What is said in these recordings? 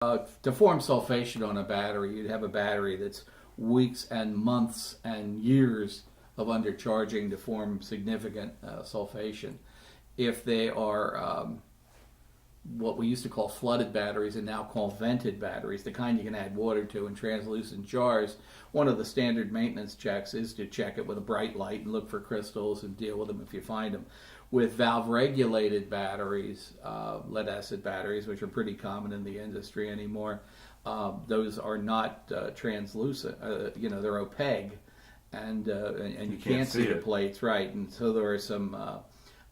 To form sulfation on a battery, you'd have a battery that's weeks and months and years of undercharging to form significant sulfation. If they are what we used to call flooded batteries and now call vented batteries, the kind you can add water to in translucent jars, one of the standard maintenance checks is to check it with a bright light and look for crystals and deal with them if you find them. With valve regulated batteries, lead acid batteries, which are pretty common in the industry anymore, those are not translucent. They're opaque, and you can't see the plates, right? And so there are some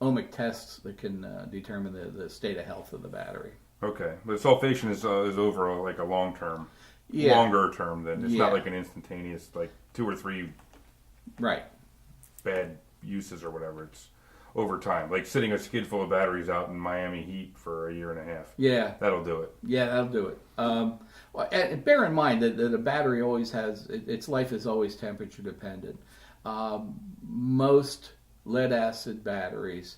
ohmic tests that can determine the state of health of the battery. Okay, but sulfation is over like a longer term. Then it's not like an instantaneous, like 2 or 3 right bad uses or whatever. It's over time, like sitting a skid full of batteries out in Miami heat for a year and a half. Yeah, that'll do it. Yeah, that'll do it. And bear in mind that a battery always has its life is always temperature dependent. Most lead acid batteries,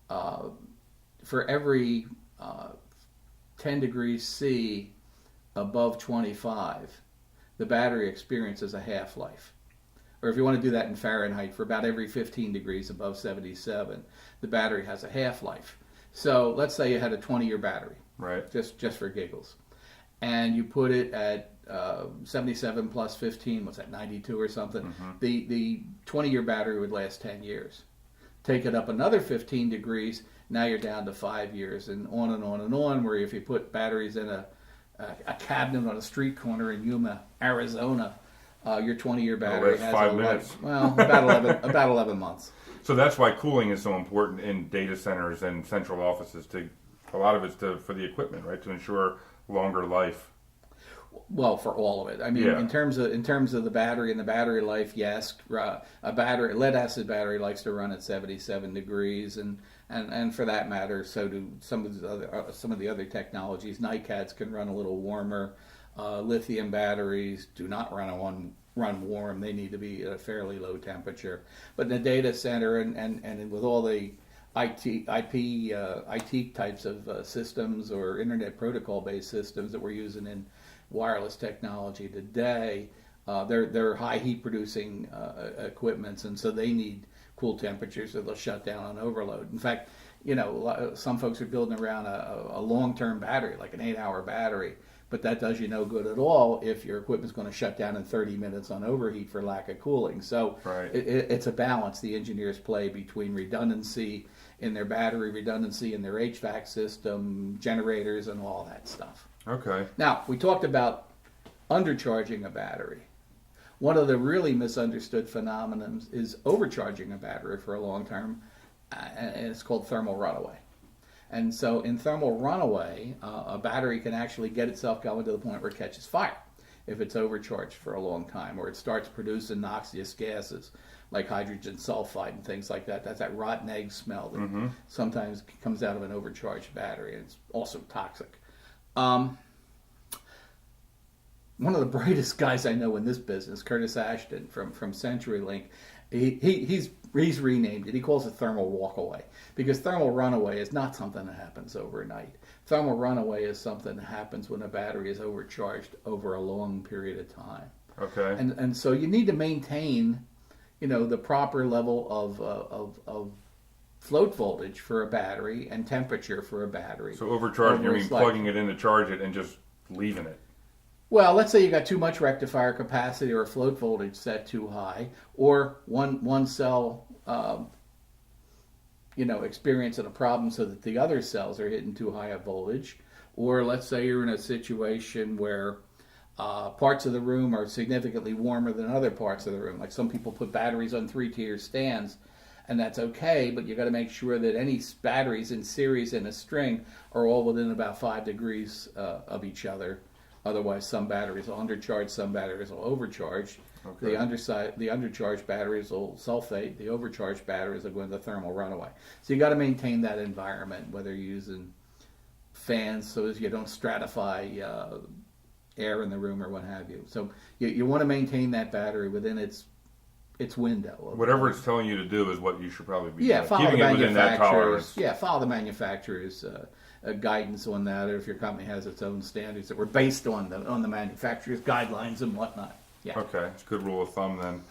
for every 10 degrees C above 25, the battery experiences a half-life. Or if you want to do that in Fahrenheit, for about every 15 degrees above 77, the battery has a half-life. So let's say you had a 20-year battery, right? Just for giggles, and you put it at 77 plus 15, what's that, 92 or something? Mm-hmm. The 20-year battery would last 10 years. Take it up another 15 degrees, now you're down to 5 years, and on and on and on, where if you put batteries in a cabinet on a street corner in Yuma, Arizona, your 20-year battery has 5 minutes. About 11 months. So that's why cooling is so important in data centers and central offices. A lot of it's for the equipment, right, to ensure longer life. Well, for all of it. I mean, in terms of the battery and the battery life, yes, a lead acid battery likes to run at 77 degrees, and for that matter, so do some of the other technologies. NiCads can run a little warmer. Lithium batteries do not run warm. They need to be at a fairly low temperature. But in the data center and with all the IT types of systems or Internet Protocol-based systems that we're using in wireless technology today, they're high heat producing equipments, and so they need cool temperatures, so they'll shut down on overload. In fact, some folks are building around a long-term battery, like an 8-hour battery, but that does you no good at all if your equipment's going to shut down in 30 minutes on overheat for lack of cooling. So it's a balance the engineers play between redundancy in their battery, redundancy in their HVAC system, generators, and all that stuff. Okay. Now, we talked about undercharging a battery. One of the really misunderstood phenomena is overcharging a battery for a long term, and it's called thermal runaway. And so in thermal runaway, a battery can actually get itself going to the point where it catches fire if it's overcharged for a long time, or it starts producing noxious gases like hydrogen sulfide and things like that. That's that rotten egg smell that sometimes comes out of an overcharged battery, and it's also toxic. One of the brightest guys I know in this business, Curtis Ashton from CenturyLink, he's renamed it. He calls it thermal walkaway, because thermal runaway is not something that happens overnight. Thermal runaway is something that happens when a battery is overcharged over a long period of time. Okay. And so you need to maintain, the proper level of float voltage for a battery and temperature for a battery. So overcharging, you mean plugging it in to charge it and just leaving it? Well, let's say you got too much rectifier capacity or a float voltage set too high, or one cell, experiencing a problem so that the other cells are hitting too high a voltage, or let's say you're in a situation where parts of the room are significantly warmer than other parts of the room. Like some people put batteries on 3-tier stands, and that's okay, but you got to make sure that any batteries in series in a string are all within about 5 degrees of each other. Otherwise, some batteries will undercharge, some batteries will overcharge. Okay. The undercharged batteries will sulfate. The overcharged batteries will go into thermal runaway. So you got to maintain that environment, whether you're using fans so as you don't stratify air in the room or what have you. So you want to maintain that battery within its window. Whatever it's telling you to do is what you should probably be doing. Keeping it within that tolerance. Yeah, follow the manufacturer's guidance on that, or if your company has its own standards that were based on the manufacturer's guidelines and whatnot. Yeah. Okay, it's a good rule of thumb then.